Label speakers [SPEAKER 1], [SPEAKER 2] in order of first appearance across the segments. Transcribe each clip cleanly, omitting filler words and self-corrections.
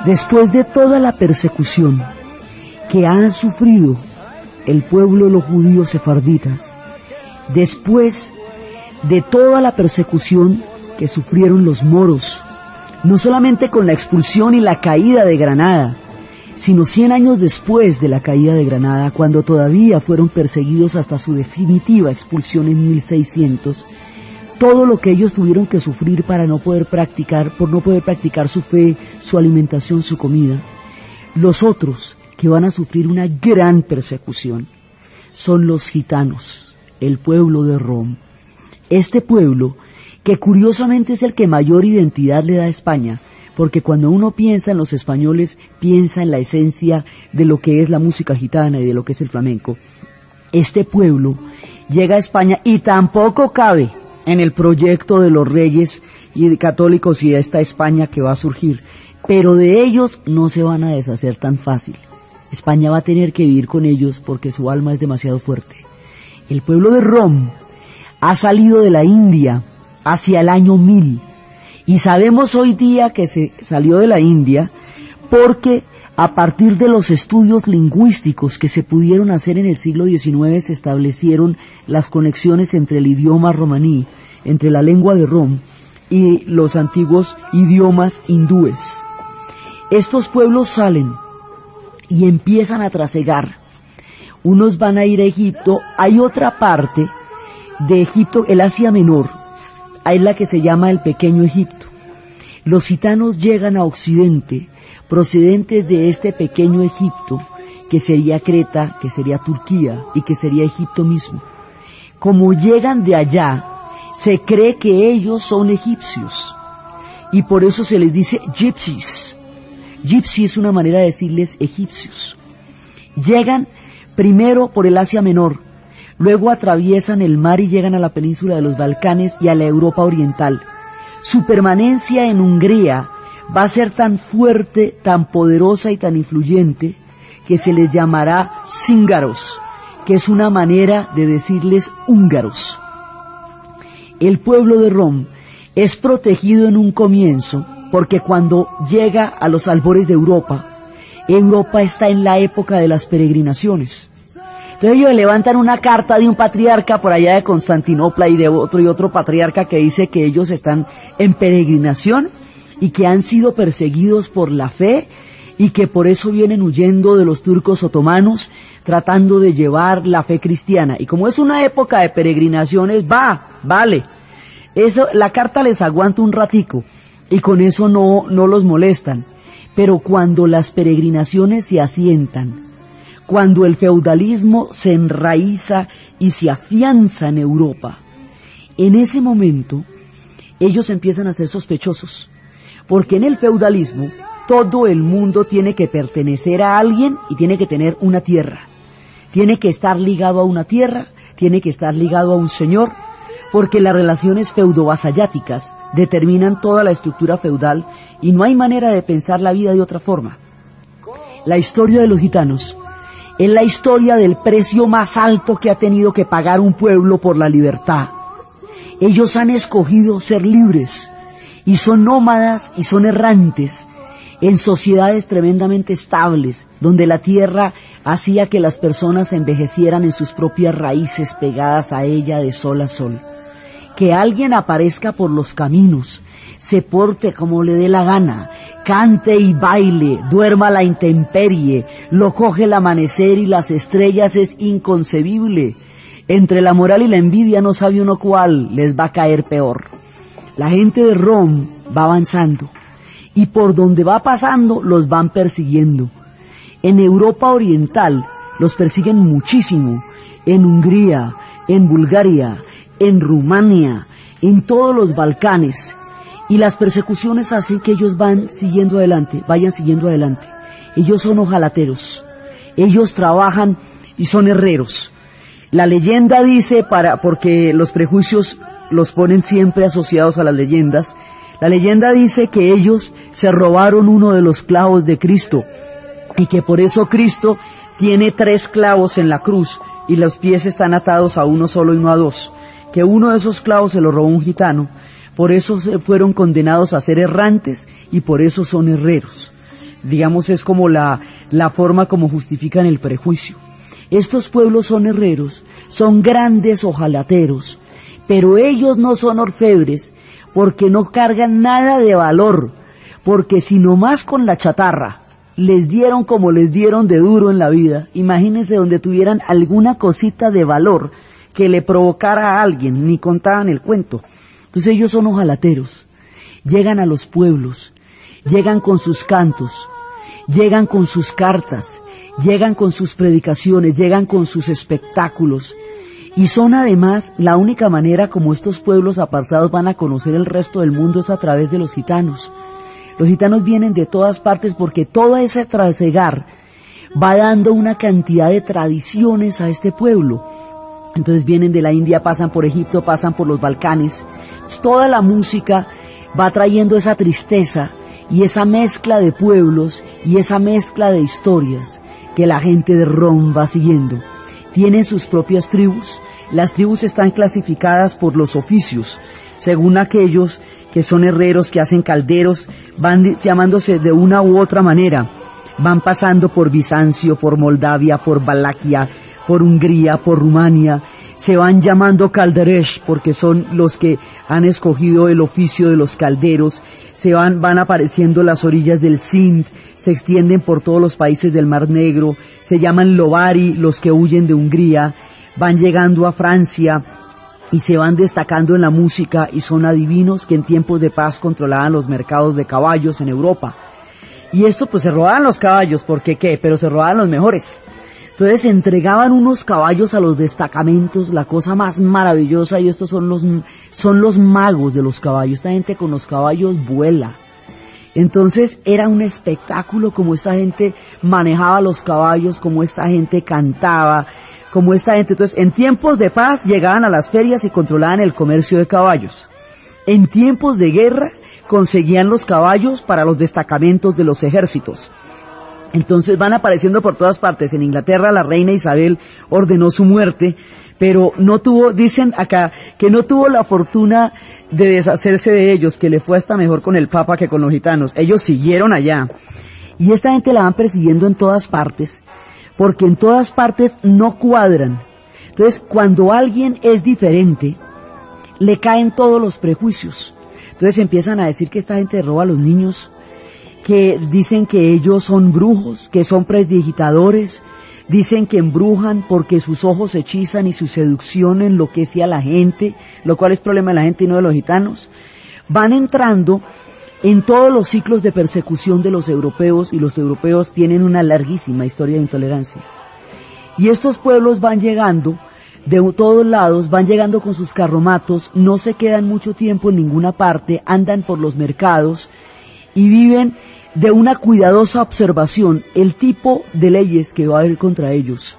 [SPEAKER 1] Después de toda la persecución que han sufrido el pueblo de los judíos sefarditas, después de toda la persecución que sufrieron los moros, no solamente con la expulsión y la caída de Granada, sino 100 años después de la caída de Granada, cuando todavía fueron perseguidos hasta su definitiva expulsión en 1600, todo lo que ellos tuvieron que sufrir para no poder practicar, por no poder practicar su fe, su alimentación, su comida, los otros que van a sufrir una gran persecución son los gitanos, el pueblo de Rom. Este pueblo, que curiosamente es el que mayor identidad le da a España, porque cuando uno piensa en los españoles, piensa en la esencia de lo que es la música gitana y de lo que es el flamenco. Este pueblo llega a España y tampoco cabe en el proyecto de los reyes y de católicos y de esta España que va a surgir, pero de ellos no se van a deshacer tan fácil. España va a tener que vivir con ellos porque su alma es demasiado fuerte. El pueblo de Rom ha salido de la India hacia el año 1000, y sabemos hoy día que se salió de la India porque a partir de los estudios lingüísticos que se pudieron hacer en el siglo XIX se establecieron las conexiones entre el idioma romaní, entre la lengua de Rom y los antiguos idiomas hindúes. Estos pueblos salen y empiezan a trasegar. Unos van a ir a Egipto, hay otra parte de Egipto, el Asia Menor, hay la que se llama el Pequeño Egipto. Los gitanos llegan a Occidente, procedentes de este Pequeño Egipto, que sería Creta, que sería Turquía y que sería Egipto mismo. Como llegan de allá, se cree que ellos son egipcios, y por eso se les dice gypsies. Gypsy es una manera de decirles egipcios. Llegan primero por el Asia Menor, luego atraviesan el mar y llegan a la península de los Balcanes y a la Europa Oriental. Su permanencia en Hungría va a ser tan fuerte, tan poderosa y tan influyente que se les llamará cíngaros, que es una manera de decirles húngaros. El pueblo de Rom es protegido en un comienzo porque cuando llega a los albores de Europa, Europa está en la época de las peregrinaciones. Entonces ellos levantan una carta de un patriarca por allá de Constantinopla y de otro patriarca que dice que ellos están en peregrinación y que han sido perseguidos por la fe y que por eso vienen huyendo de los turcos otomanos tratando de llevar la fe cristiana. Y como es una época de peregrinaciones, vale, eso, la carta les aguanta un ratico y con eso no los molestan. Pero cuando las peregrinaciones se asientan, cuando el feudalismo se enraiza y se afianza en Europa, en ese momento ellos empiezan a ser sospechosos, porque en el feudalismo todo el mundo tiene que pertenecer a alguien y tiene que tener una tierra, tiene que estar ligado a una tierra, tiene que estar ligado a un señor, porque las relaciones feudo-vasalláticas determinan toda la estructura feudal y no hay manera de pensar la vida de otra forma. La historia de los gitanos es la historia del precio más alto que ha tenido que pagar un pueblo por la libertad. Ellos han escogido ser libres y son nómadas y son errantes en sociedades tremendamente estables, donde la tierra hacía que las personas envejecieran en sus propias raíces pegadas a ella de sol a sol. Que alguien aparezca por los caminos, se porte como le dé la gana, cante y baile, duerma a la intemperie, lo coge el amanecer y las estrellas es inconcebible. Entre la moral y la envidia no sabe uno cuál les va a caer peor. La gente de Rom va avanzando y por donde va pasando los van persiguiendo. En Europa Oriental los persiguen muchísimo, en Hungría, en Bulgaria, en Rumania, en todos los Balcanes. Y las persecuciones hacen que ellos vayan siguiendo adelante. Ellos son ojalateros, ellos trabajan y son herreros. La leyenda dice, porque los prejuicios los ponen siempre asociados a las leyendas, la leyenda dice que ellos se robaron uno de los clavos de Cristo y que por eso Cristo tiene 3 clavos en la cruz y los pies están atados a uno solo y no a 2. Que uno de esos clavos se lo robó un gitano, por eso fueron condenados a ser errantes y por eso son herreros. Digamos, es como la forma como justifican el prejuicio. Estos pueblos son herreros, son grandes hojalateros, pero ellos no son orfebres porque no cargan nada de valor, porque si nomás con la chatarra les dieron como les dieron de duro en la vida, imagínense donde tuvieran alguna cosita de valor que le provocara a alguien, ni contaban el cuento. Entonces ellos son hojalateros, llegan a los pueblos, llegan con sus cantos, llegan con sus cartas, llegan con sus predicaciones, llegan con sus espectáculos, y son además la única manera como estos pueblos apartados van a conocer el resto del mundo es a través de los gitanos. Los gitanos vienen de todas partes porque todo ese trasegar va dando una cantidad de tradiciones a este pueblo. Entonces vienen de la India, pasan por Egipto, pasan por los Balcanes. Toda la música va trayendo esa tristeza y esa mezcla de pueblos y esa mezcla de historias que la gente de Rom va siguiendo. Tienen sus propias tribus. Las tribus están clasificadas por los oficios, según aquellos que son herreros, que hacen calderos, van llamándose de una u otra manera. Van pasando por Bizancio, por Moldavia, por Valaquia, por Hungría, por Rumania. Se van llamando calderesh porque son los que han escogido el oficio de los calderos. Van apareciendo las orillas del Sind, se extienden por todos los países del Mar Negro. Se llaman lovari los que huyen de Hungría. Van llegando a Francia y se van destacando en la música y son adivinos que en tiempos de paz controlaban los mercados de caballos en Europa. Y esto pues se robaban los caballos, ¿porque qué? Pero se robaban los mejores. Entonces entregaban unos caballos a los destacamentos, la cosa más maravillosa, y estos son los magos de los caballos. Esta gente con los caballos vuela. Entonces era un espectáculo como esta gente manejaba los caballos, como esta gente cantaba, como esta gente. Entonces, en tiempos de paz llegaban a las ferias y controlaban el comercio de caballos. En tiempos de guerra conseguían los caballos para los destacamentos de los ejércitos. Entonces van apareciendo por todas partes. En Inglaterra la reina Isabel ordenó su muerte, pero no tuvo, dicen acá, que no tuvo la fortuna de deshacerse de ellos, que le fue hasta mejor con el Papa que con los gitanos. Ellos siguieron allá. Y esta gente la van persiguiendo en todas partes, porque en todas partes no cuadran. Entonces, cuando alguien es diferente, le caen todos los prejuicios. Entonces empiezan a decir que esta gente roba a los niños, que dicen que ellos son brujos, que son prestidigitadores, dicen que embrujan porque sus ojos hechizan y su seducción enloquece a la gente, lo cual es problema de la gente y no de los gitanos. Van entrando en todos los ciclos de persecución de los europeos, y los europeos tienen una larguísima historia de intolerancia. Y estos pueblos van llegando de todos lados, van llegando con sus carromatos, no se quedan mucho tiempo en ninguna parte, andan por los mercados y viven de una cuidadosa observación el tipo de leyes que va a haber contra ellos.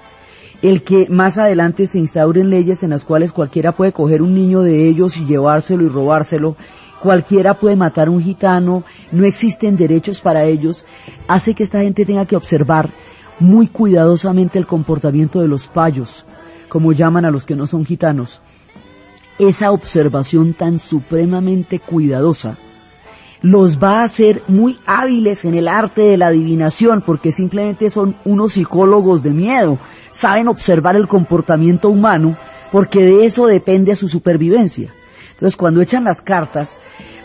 [SPEAKER 1] El que más adelante se instauren leyes en las cuales cualquiera puede coger un niño de ellos y llevárselo y robárselo, cualquiera puede matar a un gitano, no existen derechos para ellos, hace que esta gente tenga que observar muy cuidadosamente el comportamiento de los payos, como llaman a los que no son gitanos. Esa observación tan supremamente cuidadosa los va a hacer muy hábiles en el arte de la adivinación, porque simplemente son unos psicólogos de miedo, saben observar el comportamiento humano, porque de eso depende su supervivencia. Entonces cuando echan las cartas,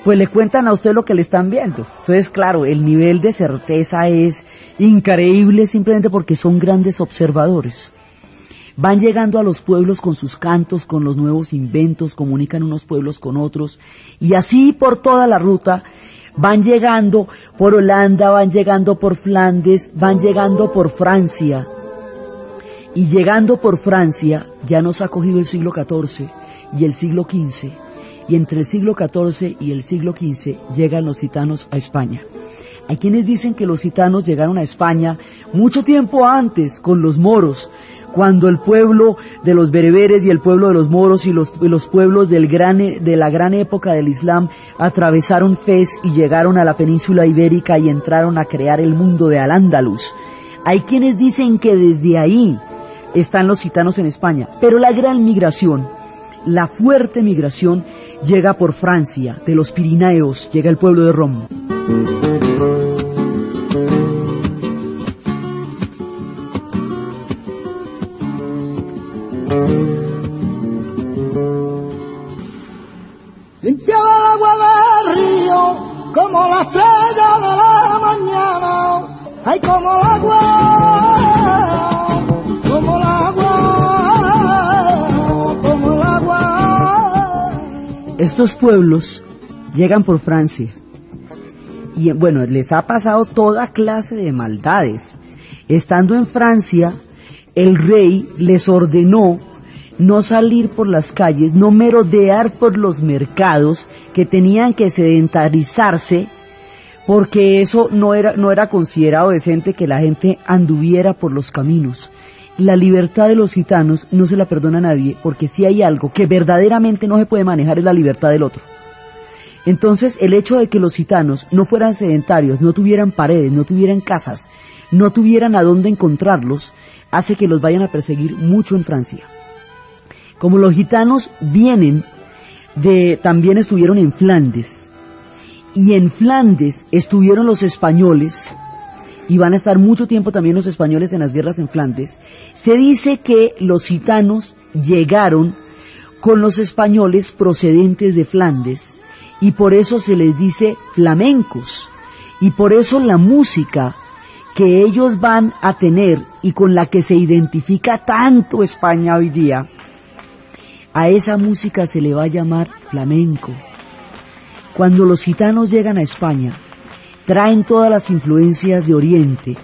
[SPEAKER 1] pues le cuentan a usted lo que le están viendo. Entonces claro, el nivel de certeza es increíble simplemente porque son grandes observadores. Van llegando a los pueblos con sus cantos, con los nuevos inventos, comunican unos pueblos con otros, y así por toda la ruta van llegando por Holanda, van llegando por Flandes, van llegando por Francia. Y llegando por Francia ya nos ha cogido el siglo XIV y el siglo XV, y entre el siglo XIV y el siglo XV llegan los gitanos a España. Hay quienes dicen que los gitanos llegaron a España mucho tiempo antes con los moros, cuando el pueblo de los bereberes y el pueblo de los moros y los pueblos de la gran época del Islam atravesaron Fez y llegaron a la península ibérica y entraron a crear el mundo de Al-Ándalus. Hay quienes dicen que desde ahí están los gitanos en España, pero la gran migración, la fuerte migración, llega por Francia, de los Pirineos, llega el pueblo de Rom.
[SPEAKER 2] Limpiaba el agua del río como la estrella de la mañana. Ay, como el agua, como el agua, como el agua.
[SPEAKER 1] Estos pueblos llegan por Francia y bueno, les ha pasado toda clase de maldades. Estando en Francia, el rey les ordenó no salir por las calles, no merodear por los mercados, que tenían que sedentarizarse, porque eso no era considerado decente que la gente anduviera por los caminos. La libertad de los gitanos no se la perdona a nadie, porque si hay algo que verdaderamente no se puede manejar es la libertad del otro. Entonces, el hecho de que los gitanos no fueran sedentarios, no tuvieran paredes, no tuvieran casas, no tuvieran a dónde encontrarlos, hace que los vayan a perseguir mucho en Francia. Como los gitanos también estuvieron en Flandes, y en Flandes estuvieron los españoles, y van a estar mucho tiempo también los españoles en las guerras en Flandes, se dice que los gitanos llegaron con los españoles procedentes de Flandes, y por eso se les dice flamencos, y por eso la música que ellos van a tener y con la que se identifica tanto España hoy día, a esa música se le va a llamar flamenco. Cuando los gitanos llegan a España, traen todas las influencias de Oriente,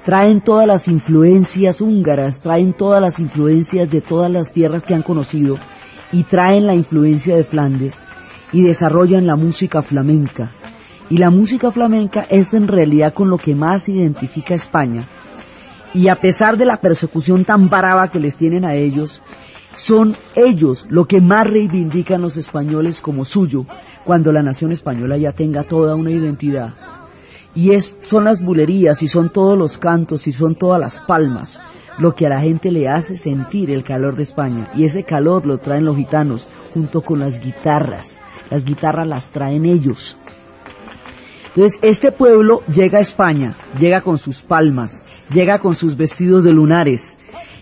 [SPEAKER 1] traen todas las influencias húngaras, traen todas las influencias de todas las tierras que han conocido, y traen la influencia de Flandes, y desarrollan la música flamenca. Y la música flamenca es en realidad con lo que más identifica a España. Y a pesar de la persecución tan brava que les tienen a ellos, son ellos lo que más reivindican los españoles como suyo, cuando la nación española ya tenga toda una identidad. Y son las bulerías, y son todos los cantos, y son todas las palmas, lo que a la gente le hace sentir el calor de España. Y ese calor lo traen los gitanos, junto con las guitarras. Las guitarras las traen ellos. Entonces, este pueblo llega a España, llega con sus palmas, llega con sus vestidos de lunares,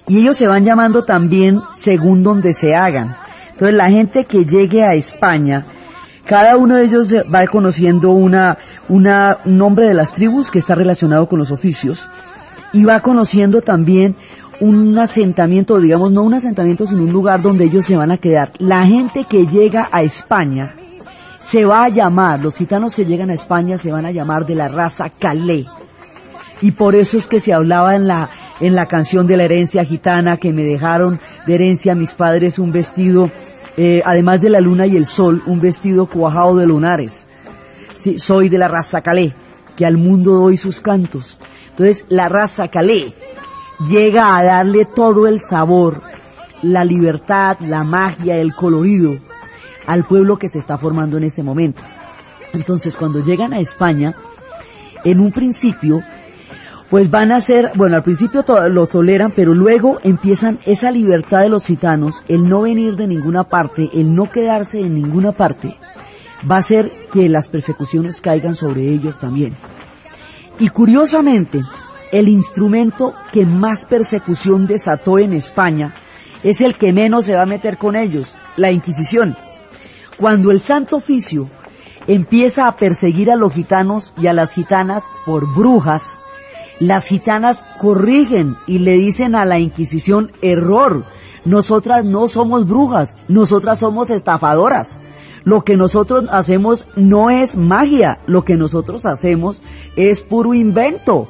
[SPEAKER 1] y ellos se van llamando también según donde se hagan. Entonces, la gente que llegue a España, cada uno de ellos va conociendo un nombre de las tribus que está relacionado con los oficios, y va conociendo también un asentamiento, digamos, no un asentamiento, sino un lugar donde ellos se van a quedar. La gente que llega a España se va a llamar, los gitanos que llegan a España se van a llamar de la raza Calé, y por eso es que se hablaba en la canción de la herencia gitana, que me dejaron de herencia mis padres un vestido, además de la luna y el sol, un vestido cuajado de lunares. Sí, soy de la raza Calé, que al mundo doy sus cantos. Entonces, la raza Calé llega a darle todo el sabor, la libertad, la magia, el colorido al pueblo que se está formando en ese momento. Entonces, cuando llegan a España, en un principio, pues van a ser, bueno, al principio lo toleran, pero luego empiezan esa libertad de los gitanos, el no venir de ninguna parte, el no quedarse en ninguna parte, va a hacer que las persecuciones caigan sobre ellos también. Y curiosamente, el instrumento que más persecución desató en España es el que menos se va a meter con ellos, la Inquisición. Cuando el Santo Oficio empieza a perseguir a los gitanos y a las gitanas por brujas, las gitanas corrigen y le dicen a la Inquisición: error, nosotras no somos brujas, nosotras somos estafadoras. Lo que nosotros hacemos no es magia, lo que nosotros hacemos es puro invento.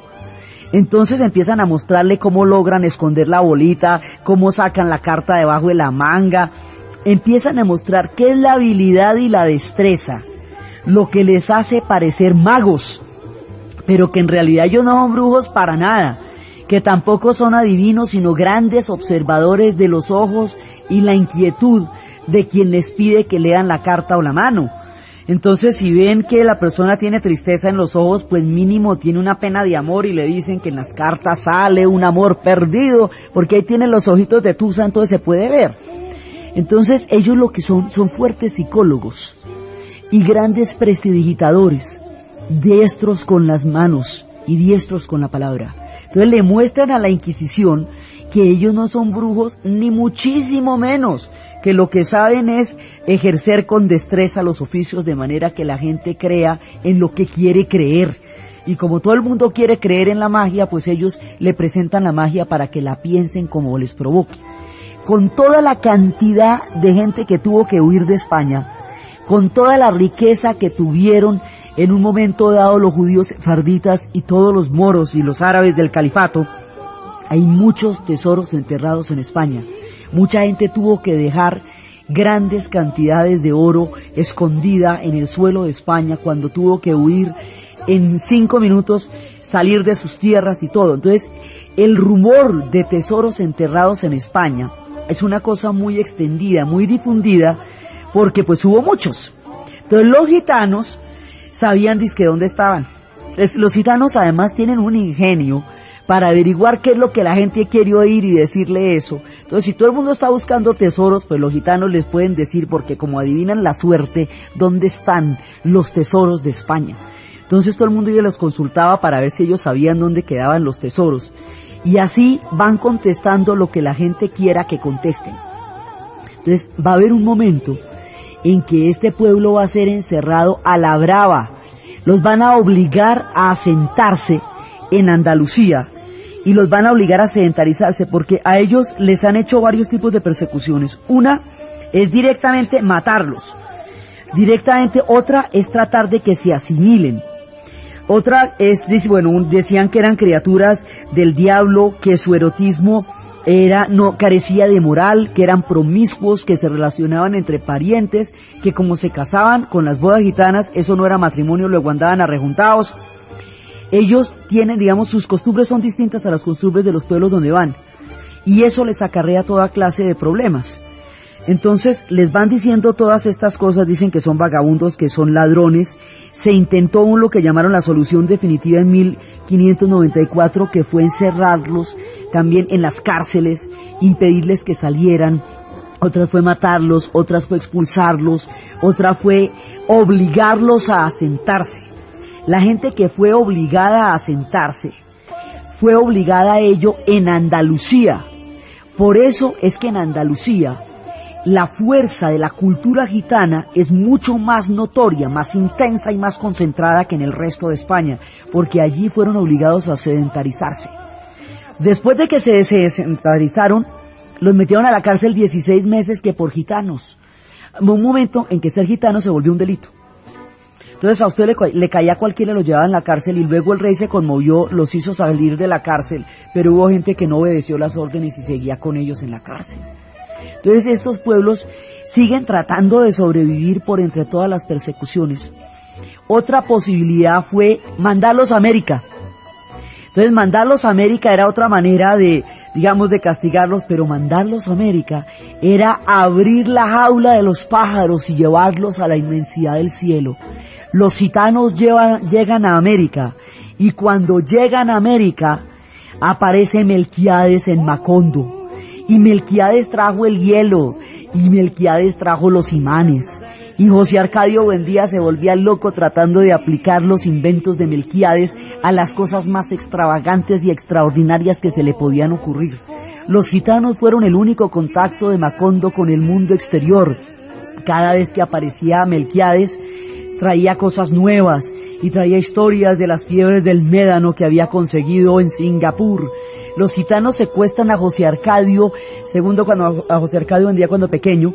[SPEAKER 1] Entonces empiezan a mostrarle cómo logran esconder la bolita, cómo sacan la carta debajo de la manga. Empiezan a mostrar qué es la habilidad y la destreza, lo que les hace parecer magos, pero que en realidad ellos no son brujos para nada, que tampoco son adivinos, sino grandes observadores de los ojos y la inquietud de quien les pide que lean la carta o la mano. Entonces, si ven que la persona tiene tristeza en los ojos, pues mínimo tiene una pena de amor, y le dicen que en las cartas sale un amor perdido, porque ahí tiene los ojitos de tusa, entonces se puede ver. Entonces ellos lo que son fuertes psicólogos y grandes prestidigitadores, diestros con las manos y diestros con la palabra. Entonces le muestran a la Inquisición que ellos no son brujos, ni muchísimo menos, que lo que saben es ejercer con destreza los oficios de manera que la gente crea en lo que quiere creer. Y como todo el mundo quiere creer en la magia, pues ellos le presentan la magia para que la piensen como les provoque. Con toda la cantidad de gente que tuvo que huir de España, con toda la riqueza que tuvieron en un momento dado los judíos sefarditas y todos los moros y los árabes del califato, hay muchos tesoros enterrados en España. Mucha gente tuvo que dejar grandes cantidades de oro escondida en el suelo de España cuando tuvo que huir en 5 minutos, salir de sus tierras y todo. Entonces, el rumor de tesoros enterrados en España es una cosa muy extendida, muy difundida, porque pues hubo muchos. Entonces los gitanos sabían dizque dónde estaban. Entonces, los gitanos además tienen un ingenio para averiguar qué es lo que la gente quiere oír y decirle eso. Entonces, si todo el mundo está buscando tesoros, pues los gitanos les pueden decir, porque como adivinan la suerte, dónde están los tesoros de España. Entonces todo el mundo ya los consultaba para ver si ellos sabían dónde quedaban los tesoros. Y así van contestando lo que la gente quiera que contesten. Entonces va a haber un momento en que este pueblo va a ser encerrado a la brava. Los van a obligar a asentarse en Andalucía y los van a obligar a sedentarizarse, porque a ellos les han hecho varios tipos de persecuciones. Una es directamente matarlos. Directamente, otra es tratar de que se asimilen. Otra es, bueno, decían que eran criaturas del diablo, que su erotismo no carecía de moral, que eran promiscuos, que se relacionaban entre parientes, que como se casaban con las bodas gitanas, eso no era matrimonio, luego andaban arrejuntados. Ellos tienen, digamos, sus costumbres son distintas a las costumbres de los pueblos donde van, y eso les acarrea toda clase de problemas. Entonces les van diciendo todas estas cosas, dicen que son vagabundos, que son ladrones. Se intentó lo que llamaron la solución definitiva en 1594, que fue encerrarlos también en las cárceles, impedirles que salieran. Otra fue matarlos, otras fue expulsarlos, otra fue obligarlos a asentarse. La gente que fue obligada a asentarse, fue obligada a ello en Andalucía. Por eso es que en Andalucía la fuerza de la cultura gitana es mucho más notoria, más intensa y más concentrada que en el resto de España, porque allí fueron obligados a sedentarizarse. Después de que se sedentarizaron, los metieron a la cárcel 16 meses, que por gitanos. Hubo un momento en que ser gitano se volvió un delito. Entonces a usted le caía cualquiera, lo llevaba en la cárcel, y luego el rey se conmovió, los hizo salir de la cárcel, pero hubo gente que no obedeció las órdenes y seguía con ellos en la cárcel. Entonces estos pueblos siguen tratando de sobrevivir por entre todas las persecuciones. Otra posibilidad fue mandarlos a América. Entonces mandarlos a América era otra manera de, digamos, de castigarlos, pero mandarlos a América era abrir la jaula de los pájaros y llevarlos a la inmensidad del cielo. Los gitanos llegan a América, y cuando llegan a América aparece Melquíades en Macondo. Y Melquíades trajo el hielo, y Melquíades trajo los imanes. Y José Arcadio Buendía se volvía loco tratando de aplicar los inventos de Melquíades a las cosas más extravagantes y extraordinarias que se le podían ocurrir. Los gitanos fueron el único contacto de Macondo con el mundo exterior. Cada vez que aparecía Melquíades, traía cosas nuevas, y traía historias de las fiebres del médano que había conseguido en Singapur. Los gitanos secuestran a José Arcadio II, a José Arcadio Buendía cuando pequeño,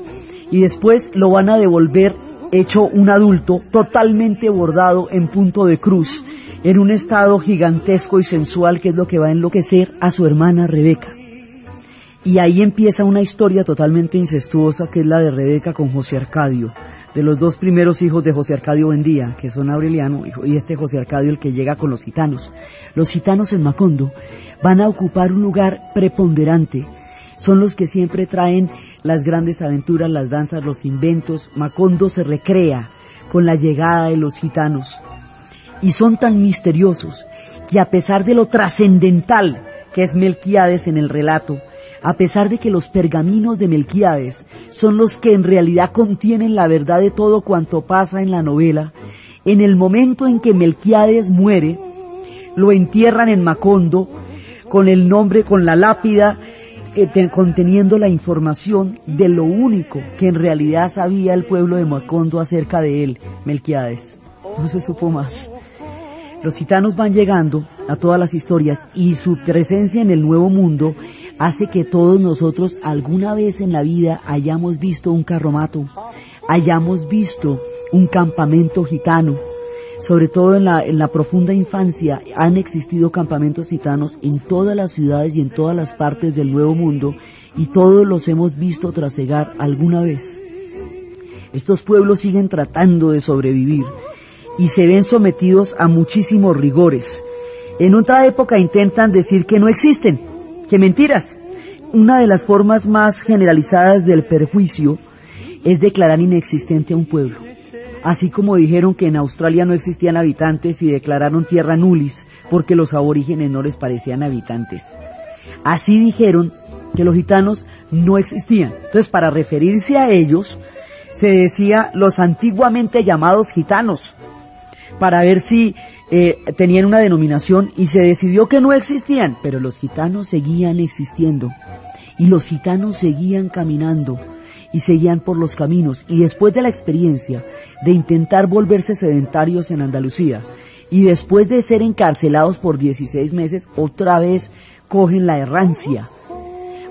[SPEAKER 1] y después lo van a devolver hecho un adulto, totalmente bordado en punto de cruz, en un estado gigantesco y sensual, que es lo que va a enloquecer a su hermana Rebeca. Y ahí empieza una historia totalmente incestuosa, que es la de Rebeca con José Arcadio, de los dos primeros hijos de José Arcadio Buendía, que son Aureliano y este José Arcadio, el que llega con los gitanos. Los gitanos en Macondo van a ocupar un lugar preponderante. Son los que siempre traen las grandes aventuras, las danzas, los inventos. Macondo se recrea con la llegada de los gitanos. Y son tan misteriosos que, a pesar de lo trascendental que es Melquíades en el relato, a pesar de que los pergaminos de Melquíades son los que en realidad contienen la verdad de todo cuanto pasa en la novela, en el momento en que Melquíades muere, lo entierran en Macondo con el nombre, con la lápida conteniendo la información de lo único que en realidad sabía el pueblo de Macondo acerca de él, Melquíades. No se supo más. Los gitanos van llegando a todas las historias y su presencia en el Nuevo Mundo hace que todos nosotros alguna vez en la vida hayamos visto un carromato, hayamos visto un campamento gitano. Sobre todo en la profunda infancia han existido campamentos gitanos en todas las ciudades y en todas las partes del Nuevo Mundo, y todos los hemos visto trasegar alguna vez. Estos pueblos siguen tratando de sobrevivir y se ven sometidos a muchísimos rigores. En otra época intentan decir que no existen, que mentiras. Una de las formas más generalizadas del perjuicio es declarar inexistente a un pueblo. Así como dijeron que en Australia no existían habitantes y declararon tierra nullis porque los aborígenes no les parecían habitantes. Así dijeron que los gitanos no existían. Entonces, para referirse a ellos, se decía los antiguamente llamados gitanos, para ver si tenían una denominación, y se decidió que no existían, pero los gitanos seguían existiendo, y los gitanos seguían caminando, y seguían por los caminos, y después de la experiencia de intentar volverse sedentarios en Andalucía, y después de ser encarcelados por 16 meses, otra vez cogen la errancia,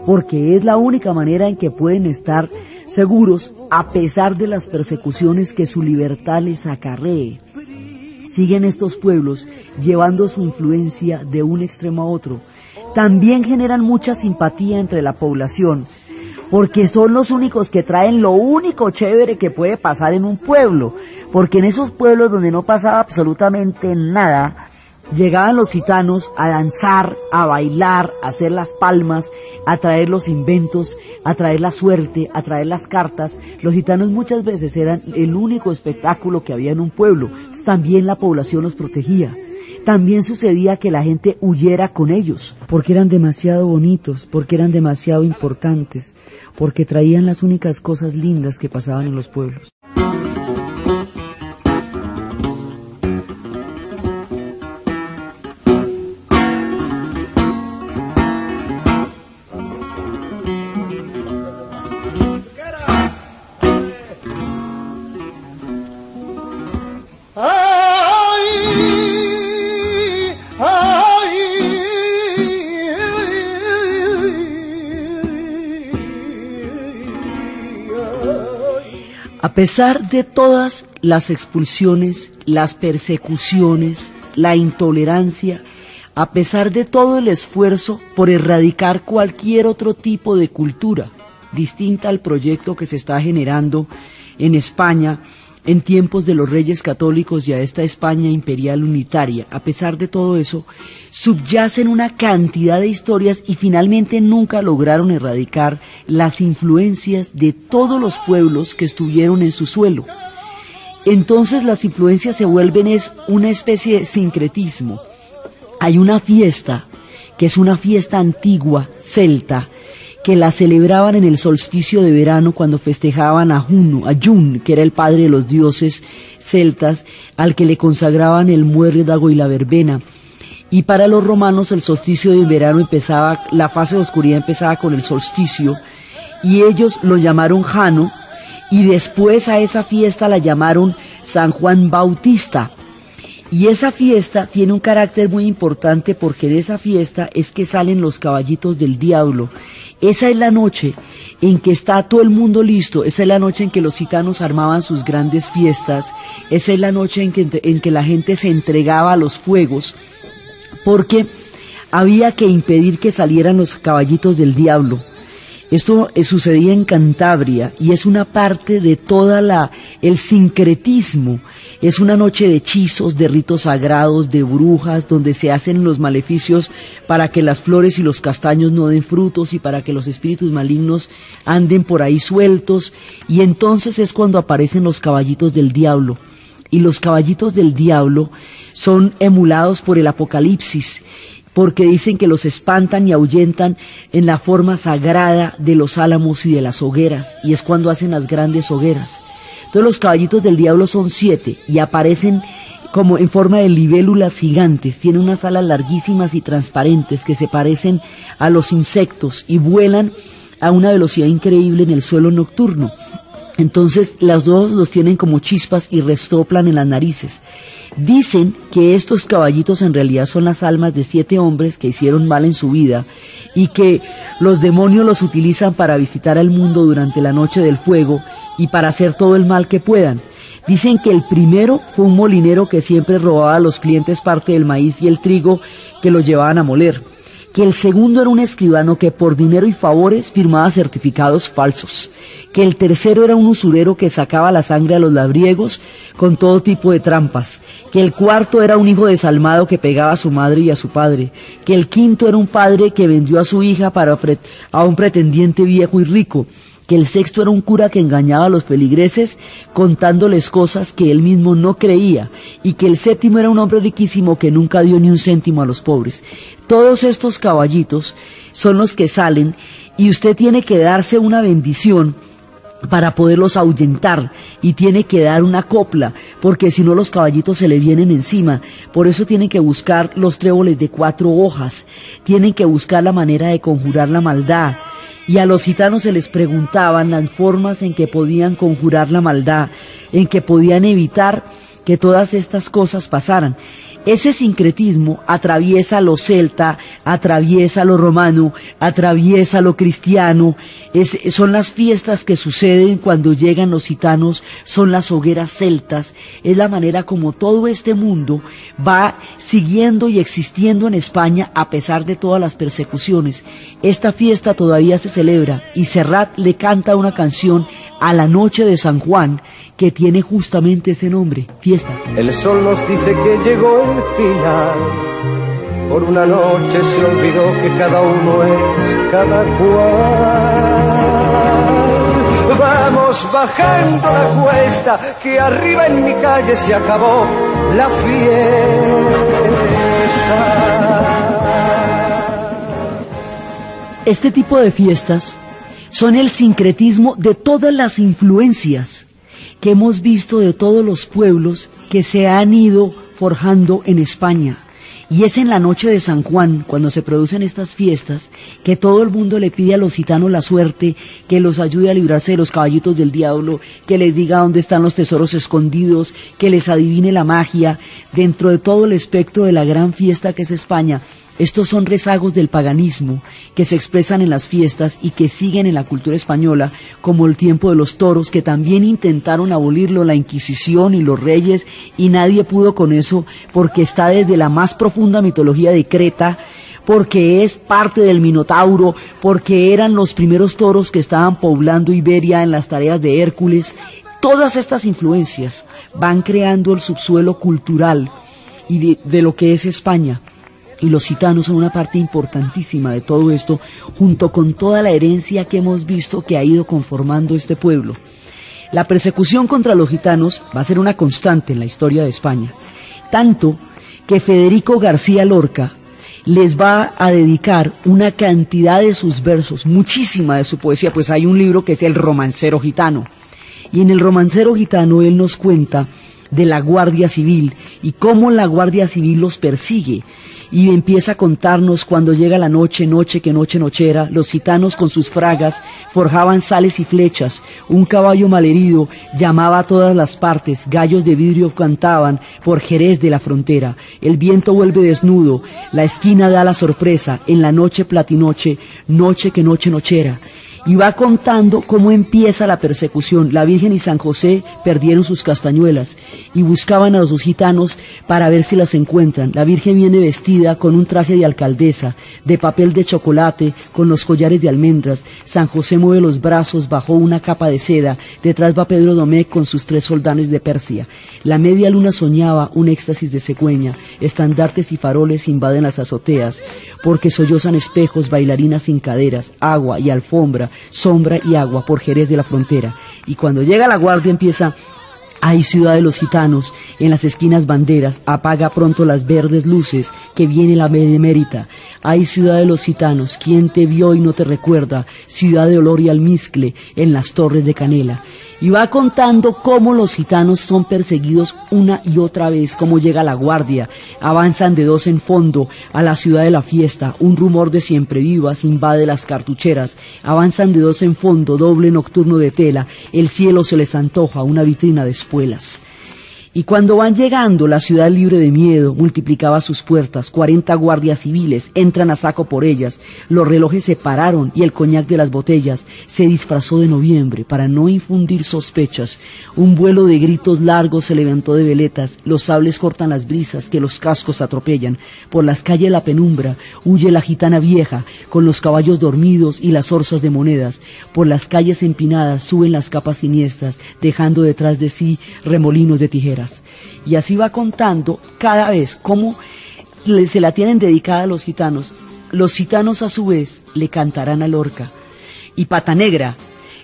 [SPEAKER 1] porque es la única manera en que pueden estar seguros a pesar de las persecuciones que su libertad les acarree. Siguen estos pueblos llevando su influencia de un extremo a otro. También generan mucha simpatía entre la población, porque son los únicos que traen lo único chévere que puede pasar en un pueblo, porque en esos pueblos donde no pasaba absolutamente nada, llegaban los gitanos a danzar, a bailar, a hacer las palmas, a traer los inventos, a traer la suerte, a traer las cartas. Los gitanos muchas veces eran el único espectáculo que había en un pueblo. También la población los protegía. También sucedía que la gente huyera con ellos, porque eran demasiado bonitos, porque eran demasiado importantes, porque traían las únicas cosas lindas que pasaban en los pueblos. A pesar de todas las expulsiones, las persecuciones, la intolerancia, a pesar de todo el esfuerzo por erradicar cualquier otro tipo de cultura distinta al proyecto que se está generando en España en tiempos de los reyes católicos y a esta España imperial unitaria, a pesar de todo eso, subyacen una cantidad de historias y finalmente nunca lograron erradicar las influencias de todos los pueblos que estuvieron en su suelo. Entonces las influencias se vuelven una especie de sincretismo. Hay una fiesta, que es una fiesta antigua, celta, que la celebraban en el solsticio de verano cuando festejaban a Jun, que era el padre de los dioses celtas, al que le consagraban el muérdago y la verbena. Y para los romanos el solsticio de verano empezaba, la fase de oscuridad empezaba con el solsticio, y ellos lo llamaron Jano, y después a esa fiesta la llamaron San Juan Bautista. Y esa fiesta tiene un carácter muy importante porque de esa fiesta es que salen los caballitos del diablo. Esa es la noche en que está todo el mundo listo, esa es la noche en que los gitanos armaban sus grandes fiestas, esa es la noche en que la gente se entregaba a los fuegos, porque había que impedir que salieran los caballitos del diablo. Esto sucedía en Cantabria y es una parte de toda el sincretismo. Es una noche de hechizos, de ritos sagrados, de brujas, donde se hacen los maleficios para que las flores y los castaños no den frutos y para que los espíritus malignos anden por ahí sueltos. Y entonces es cuando aparecen los caballitos del diablo. Y los caballitos del diablo son emulados por el Apocalipsis. porque dicen que los espantan y ahuyentan en la forma sagrada de los álamos y de las hogueras, y es cuando hacen las grandes hogueras. Entonces los caballitos del diablo son 7 y aparecen como en forma de libélulas gigantes, tienen unas alas larguísimas y transparentes que se parecen a los insectos y vuelan a una velocidad increíble en el suelo nocturno. Entonces las dos los tienen como chispas y resoplan en las narices. Dicen que estos caballitos en realidad son las almas de 7 hombres que hicieron mal en su vida y que los demonios los utilizan para visitar al mundo durante la noche del fuego y para hacer todo el mal que puedan. Dicen que el primero fue un molinero que siempre robaba a los clientes parte del maíz y el trigo que lo llevaban a moler. Que el segundo era un escribano que por dinero y favores firmaba certificados falsos, que el tercero era un usurero que sacaba la sangre a los labriegos con todo tipo de trampas, que el cuarto era un hijo desalmado que pegaba a su madre y a su padre, que el quinto era un padre que vendió a su hija a un pretendiente viejo y rico, que el sexto era un cura que engañaba a los feligreses contándoles cosas que él mismo no creía, y que el séptimo era un hombre riquísimo que nunca dio ni un céntimo a los pobres. Todos estos caballitos son los que salen y usted tiene que darse una bendición para poderlos ahuyentar y tiene que dar una copla, porque si no los caballitos se le vienen encima. Por eso tienen que buscar los tréboles de 4 hojas, tienen que buscar la manera de conjurar la maldad. Y a los gitanos se les preguntaban las formas en que podían conjurar la maldad, en que podían evitar que todas estas cosas pasaran. Ese sincretismo atraviesa lo celta, atraviesa lo romano, atraviesa lo cristiano. Son las fiestas que suceden cuando llegan los gitanos, son las hogueras celtas. Es la manera como todo este mundo va siguiendo y existiendo en España a pesar de todas las persecuciones. Esta fiesta todavía se celebra y Serrat le canta una canción a la noche de San Juan que tiene justamente ese nombre, fiesta.
[SPEAKER 3] El sol nos dice que llegó el final, por una noche se olvidó que cada uno es cada cual. Vamos bajando la cuesta, que arriba en mi calle se acabó la fiesta.
[SPEAKER 1] Este tipo de fiestas son el sincretismo de todas las influencias que hemos visto de todos los pueblos que se han ido forjando en España. Y es en la noche de San Juan, cuando se producen estas fiestas, que todo el mundo le pide a los gitanos la suerte, que los ayude a librarse de los caballitos del diablo, que les diga dónde están los tesoros escondidos, que les adivine la magia, dentro de todo el espectro de la gran fiesta que es España. Estos son rezagos del paganismo que se expresan en las fiestas y que siguen en la cultura española, como el tiempo de los toros, que también intentaron abolirlo la Inquisición y los reyes, y nadie pudo con eso, porque está desde la más profunda mitología de Creta, porque es parte del Minotauro, porque eran los primeros toros que estaban poblando Iberia en las tareas de Hércules. Todas estas influencias van creando el subsuelo cultural y de lo que es España. Y los gitanos son una parte importantísima de todo esto, junto con toda la herencia que hemos visto que ha ido conformando este pueblo. La persecución contra los gitanos va a ser una constante en la historia de España, tanto que Federico García Lorca les va a dedicar una cantidad de sus versos, muchísima de su poesía, pues hay un libro que es El Romancero Gitano, y en El Romancero Gitano él nos cuenta de la Guardia Civil y cómo la Guardia Civil los persigue. Y empieza a contarnos cuando llega la noche, noche que noche nochera, los gitanos con sus fragas forjaban sales y flechas, un caballo malherido llamaba a todas las partes, gallos de vidrio cantaban por Jerez de la frontera, el viento vuelve desnudo, la esquina da la sorpresa, en la noche platinoche, noche que noche nochera. Y va contando cómo empieza la persecución. La Virgen y San José perdieron sus castañuelas y buscaban a los gitanos para ver si las encuentran. La Virgen viene vestida con un traje de alcaldesa, de papel de chocolate, con los collares de almendras. San José mueve los brazos bajo una capa de seda. Detrás va Pedro Domecq con sus 3 soldanes de Persia. La media luna soñaba un éxtasis de cigüeña. Estandartes y faroles invaden las azoteas, porque sollozan espejos, bailarinas sin caderas, agua y alfombra, sombra y agua por Jerez de la frontera. Y cuando llega la guardia empieza Hay ciudad de los gitanos, en las esquinas banderas, apaga pronto las verdes luces, que viene la benemérita. Hay ciudad de los gitanos, ¿quién te vio y no te recuerda? Ciudad de olor y almizcle, en las torres de canela. Y va contando cómo los gitanos son perseguidos una y otra vez, cómo llega la guardia, avanzan de dos en fondo a la ciudad de la fiesta, un rumor de siempre vivas invade las cartucheras, avanzan de dos en fondo, doble nocturno de tela, el cielo se les antoja una vitrina de espuelas. Y cuando van llegando, la ciudad libre de miedo multiplicaba sus puertas, 40 guardias civiles entran a saco por ellas, los relojes se pararon y el coñac de las botellas se disfrazó de noviembre para no infundir sospechas. Un vuelo de gritos largos se levantó de veletas, los sables cortan las brisas que los cascos atropellan. Por las calles de la penumbra huye la gitana vieja con los caballos dormidos y las orzas de monedas. Por las calles empinadas suben las capas siniestras, dejando detrás de sí remolinos de tijeras. Y así va contando cada vez cómo se la tienen dedicada a los gitanos. Los gitanos a su vez le cantarán a Lorca. Y Pata Negra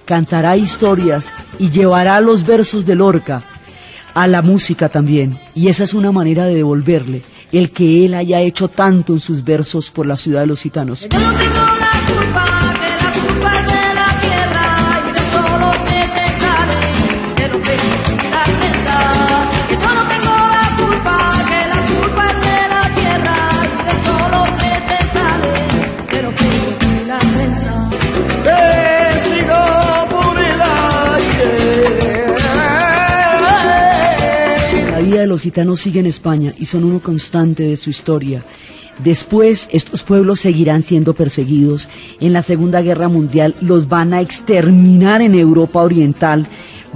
[SPEAKER 1] cantará historias y llevará los versos de Lorca a la música también. Y esa es una manera de devolverle el que él haya hecho tanto en sus versos por la ciudad de los gitanos.
[SPEAKER 4] Yo no tengo la culpa, que la culpa es de la tierra y de todo lo que te sale, de lo que necesitas pensar. Que yo no tengo la culpa, que la culpa es de la tierra y de todo lo que te sale, de lo que necesitas pensar.
[SPEAKER 2] Sigo por el aire.
[SPEAKER 1] La vida de los gitanos sigue en España y son uno constante de su historia. Después, estos pueblos seguirán siendo perseguidos. En la Segunda Guerra Mundial los van a exterminar en Europa Oriental.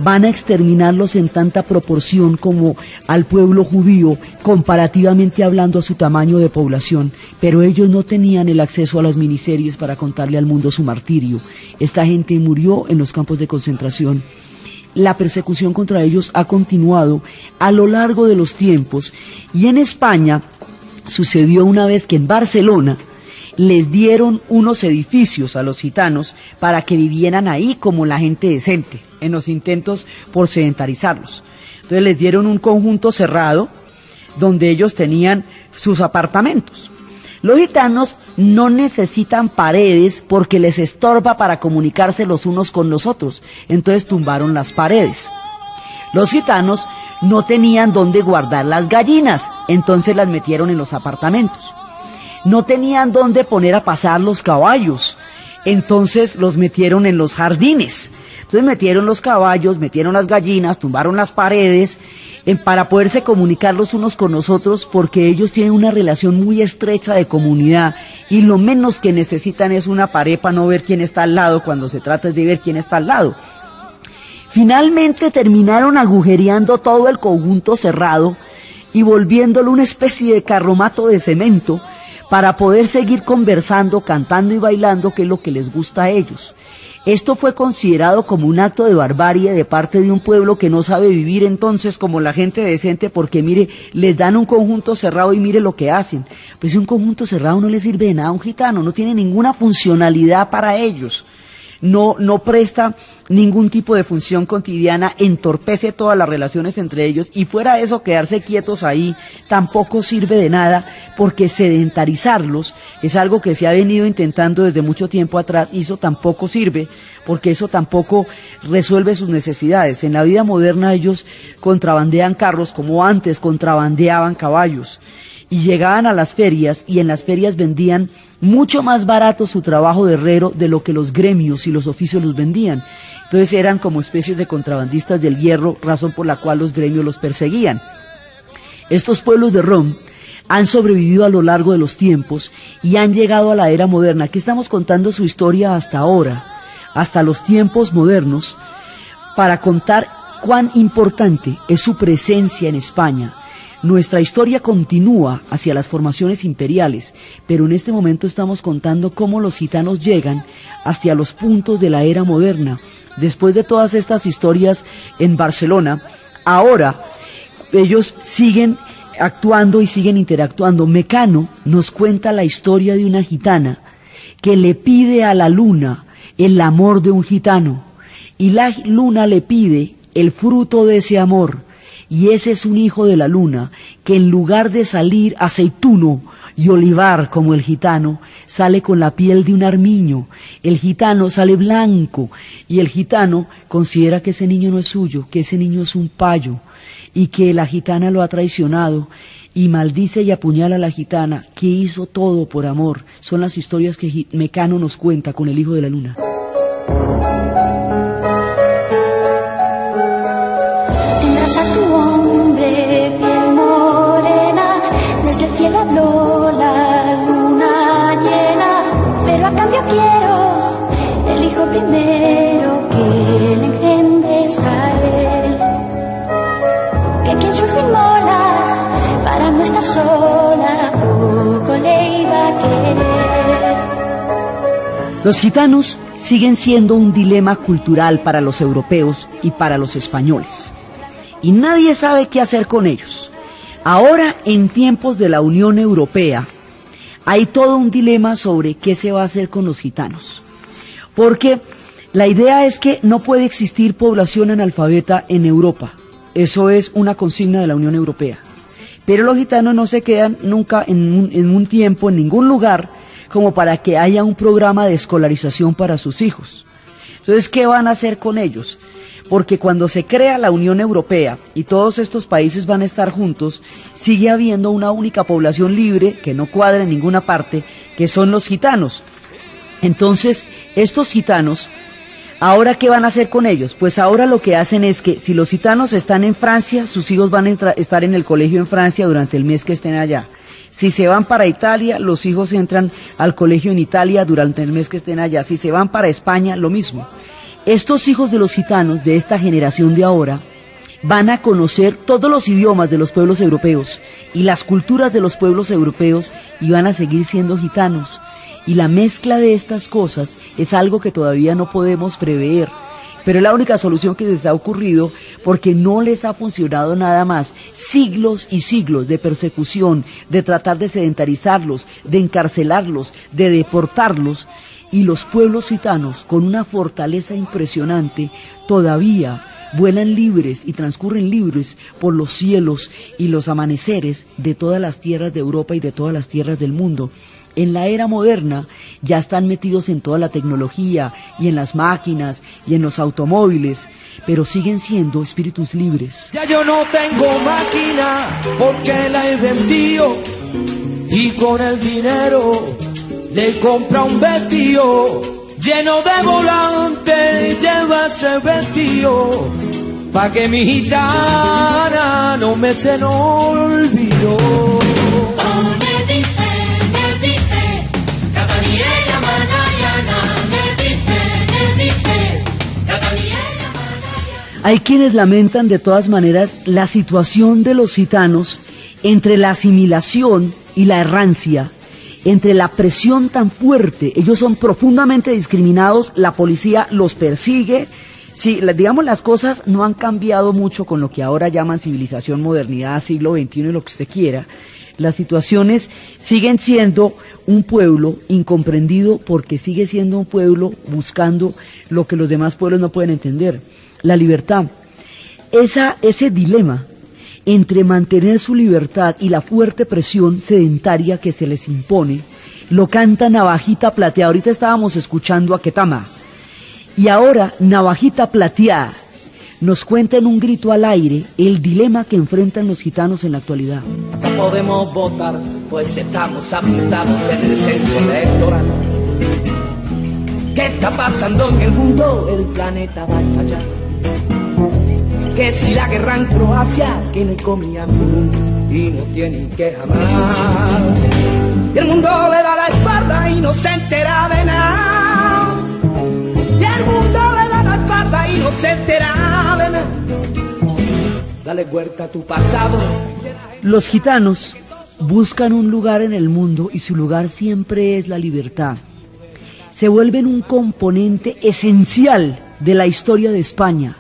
[SPEAKER 1] Van a exterminarlos en tanta proporción como al pueblo judío, comparativamente hablando a su tamaño de población. Pero ellos no tenían el acceso a las miniseries para contarle al mundo su martirio. Esta gente murió en los campos de concentración. La persecución contra ellos ha continuado a lo largo de los tiempos, y en España sucedió una vez que en Barcelona les dieron unos edificios a los gitanos para que vivieran ahí como la gente decente, en los intentos por sedentarizarlos. Entonces les dieron un conjunto cerrado donde ellos tenían sus apartamentos. Los gitanos no necesitan paredes porque les estorba para comunicarse los unos con los otros, entonces tumbaron las paredes. Los gitanos no tenían dónde guardar las gallinas, entonces las metieron en los apartamentos. No tenían dónde poner a pasar los caballos, entonces los metieron en los jardines. Entonces metieron los caballos, metieron las gallinas, tumbaron las paredes, para poderse comunicar los unos con los otros, porque ellos tienen una relación muy estrecha de comunidad y lo menos que necesitan es una pared para no ver quién está al lado cuando se trata de ver quién está al lado. Finalmente terminaron agujereando todo el conjunto cerrado y volviéndolo una especie de carromato de cemento para poder seguir conversando, cantando y bailando, que es lo que les gusta a ellos. Esto fue considerado como un acto de barbarie de parte de un pueblo que no sabe vivir entonces como la gente decente, porque mire, les dan un conjunto cerrado y mire lo que hacen. Pues un conjunto cerrado no le sirve de nada a un gitano, no tiene ninguna funcionalidad para ellos. No presta ningún tipo de función cotidiana, entorpece todas las relaciones entre ellos, y fuera de eso, quedarse quietos ahí tampoco sirve de nada, porque sedentarizarlos es algo que se ha venido intentando desde mucho tiempo atrás, y eso tampoco sirve, porque eso tampoco resuelve sus necesidades. En la vida moderna ellos contrabandean carros como antes contrabandeaban caballos, y llegaban a las ferias, y en las ferias vendían mucho más barato su trabajo de herrero de lo que los gremios y los oficios los vendían. Entonces eran como especies de contrabandistas del hierro, razón por la cual los gremios los perseguían. Estos pueblos de Rom han sobrevivido a lo largo de los tiempos y han llegado a la era moderna. Aquí estamos contando su historia hasta ahora, hasta los tiempos modernos, para contar cuán importante es su presencia en España. Nuestra historia continúa hacia las formaciones imperiales, pero en este momento estamos contando cómo los gitanos llegan hacia los puntos de la era moderna. Después de todas estas historias en Barcelona, ahora ellos siguen actuando y siguen interactuando. Mecano nos cuenta la historia de una gitana que le pide a la luna el amor de un gitano, y la luna le pide el fruto de ese amor, y ese es un hijo de la luna, que en lugar de salir aceituno y olivar como el gitano, sale con la piel de un armiño. El gitano sale blanco, y el gitano considera que ese niño no es suyo, que ese niño es un payo, y que la gitana lo ha traicionado, y maldice y apuñala a la gitana, que hizo todo por amor. Son las historias que Mecano nos cuenta con el hijo de la luna.
[SPEAKER 5] Tendrás a tu hombre piel morena, desde el cielo habló la luna llena, pero a cambio quiero el hijo primero que le engendres a él, que quien sufre inmola para no estar sola, poco le iba a querer.
[SPEAKER 1] Los gitanos siguen siendo un dilema cultural para los europeos y para los españoles, y nadie sabe qué hacer con ellos. Ahora, en tiempos de la Unión Europea, hay todo un dilema sobre qué se va a hacer con los gitanos, porque la idea es que no puede existir población analfabeta en Europa. Eso es una consigna de la Unión Europea. Pero los gitanos no se quedan nunca en un tiempo, en ningún lugar, como para que haya un programa de escolarización para sus hijos. Entonces, ¿qué van a hacer con ellos? Porque cuando se crea la Unión Europea y todos estos países van a estar juntos, sigue habiendo una única población libre, que no cuadra en ninguna parte, que son los gitanos. Entonces, estos gitanos, ¿ahora qué van a hacer con ellos? Pues ahora lo que hacen es que si los gitanos están en Francia, sus hijos van a estar en el colegio en Francia durante el mes que estén allá. Si se van para Italia, los hijos entran al colegio en Italia durante el mes que estén allá. Si se van para España, lo mismo. Estos hijos de los gitanos, de esta generación de ahora, van a conocer todos los idiomas de los pueblos europeos y las culturas de los pueblos europeos y van a seguir siendo gitanos. Y la mezcla de estas cosas es algo que todavía no podemos prever, pero es la única solución que les ha ocurrido porque no les ha funcionado nada más. Siglos y siglos de persecución, de tratar de sedentarizarlos, de encarcelarlos, de deportarlos, y los pueblos gitanos, con una fortaleza impresionante, todavía vuelan libres y transcurren libres por los cielos y los amaneceres de todas las tierras de Europa y de todas las tierras del mundo. En la era moderna ya están metidos en toda la tecnología y en las máquinas y en los automóviles, pero siguen siendo espíritus libres.
[SPEAKER 2] Ya yo no tengo máquina porque la he vendido y con el dinero le compra un vestido lleno de volantes, lleva ese vestido pa' que mi gitana no me se no olvidó.
[SPEAKER 1] Hay quienes lamentan de todas maneras la situación de los gitanos entre la asimilación y la errancia, entre la presión tan fuerte. Ellos son profundamente discriminados, la policía los persigue. Sí, digamos, las cosas no han cambiado mucho con lo que ahora llaman civilización, modernidad, siglo XXI y lo que usted quiera. Las situaciones siguen siendo un pueblo incomprendido porque sigue siendo un pueblo buscando lo que los demás pueblos no pueden entender, la libertad. Ese dilema entre mantener su libertad y la fuerte presión sedentaria que se les impone, lo canta Navajita Plateada. Ahorita estábamos escuchando a Ketama, y ahora Navajita Plateada nos cuenta en un grito al aire el dilema que enfrentan los gitanos en la actualidad.
[SPEAKER 3] No podemos votar, pues estamos apuntados en el censo electoral. ¿Qué está pasando en el mundo? El planeta va a fallar. Que si la guerra en Croacia, que no comían y no tienen que jamar. Y el mundo le da la espalda y no se entera de nada. Y el mundo le da la espalda y no se entera de nada. Dale vuelta a tu pasado.
[SPEAKER 1] Los gitanos buscan un lugar en el mundo y su lugar siempre es la libertad. Se vuelven un componente esencial de la historia de España.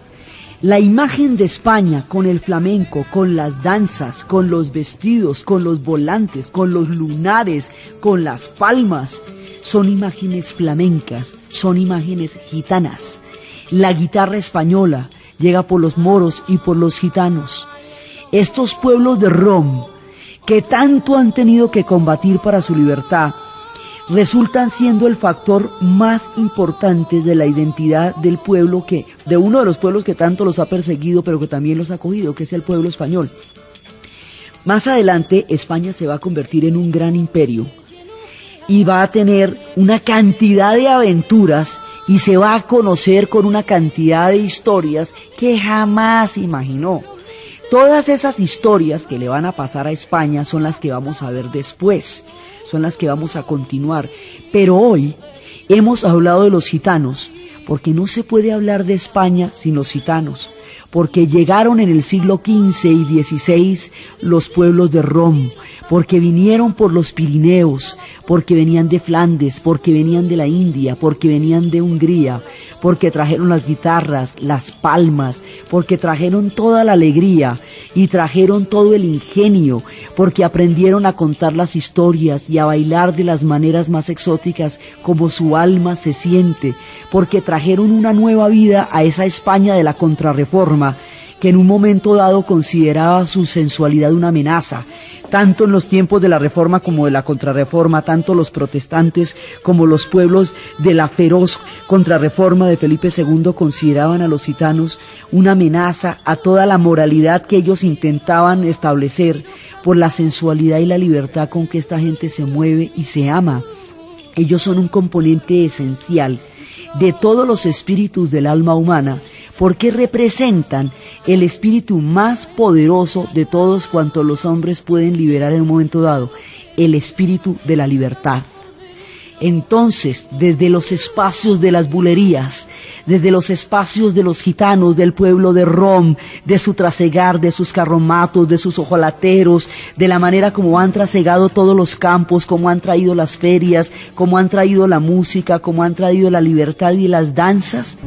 [SPEAKER 1] La imagen de España con el flamenco, con las danzas, con los vestidos, con los volantes, con los lunares, con las palmas, son imágenes flamencas, son imágenes gitanas. La guitarra española, llega por los moros y por los gitanos. Estos pueblos de Rom, que tanto han tenido que combatir para su libertad, resultan siendo el factor más importante de la identidad del pueblo de uno de los pueblos que tanto los ha perseguido, pero que también los ha acogido, que es el pueblo español. Más adelante, España se va a convertir en un gran imperio y va a tener una cantidad de aventuras y se va a conocer con una cantidad de historias que jamás imaginó. Todas esas historias que le van a pasar a España son las que vamos a ver después, son las que vamos a continuar. Pero hoy hemos hablado de los gitanos, porque no se puede hablar de España sin los gitanos, porque llegaron en el siglo XV y XVI los pueblos de Rom, porque vinieron por los Pirineos, porque venían de Flandes, porque venían de la India, porque venían de Hungría, porque trajeron las guitarras, las palmas, porque trajeron toda la alegría y trajeron todo el ingenio, porque aprendieron a contar las historias y a bailar de las maneras más exóticas como su alma se siente, porque trajeron una nueva vida a esa España de la Contrarreforma, que en un momento dado consideraba su sensualidad una amenaza. Tanto en los tiempos de la Reforma como de la Contrarreforma, tanto los protestantes como los pueblos de la feroz Contrarreforma de Felipe II consideraban a los gitanos una amenaza a toda la moralidad que ellos intentaban establecer por la sensualidad y la libertad con que esta gente se mueve y se ama. Ellos son un componente esencial de todos los espíritus del alma humana, porque representan el espíritu más poderoso de todos cuantos los hombres pueden liberar en un momento dado, el espíritu de la libertad. Entonces, desde los espacios de las bulerías, desde los espacios de los gitanos del pueblo de Rom, de su trasegar, de sus carromatos, de sus ojalateros, de la manera como han trasegado todos los campos, como han traído las ferias, como han traído la música, como han traído la libertad y las danzas,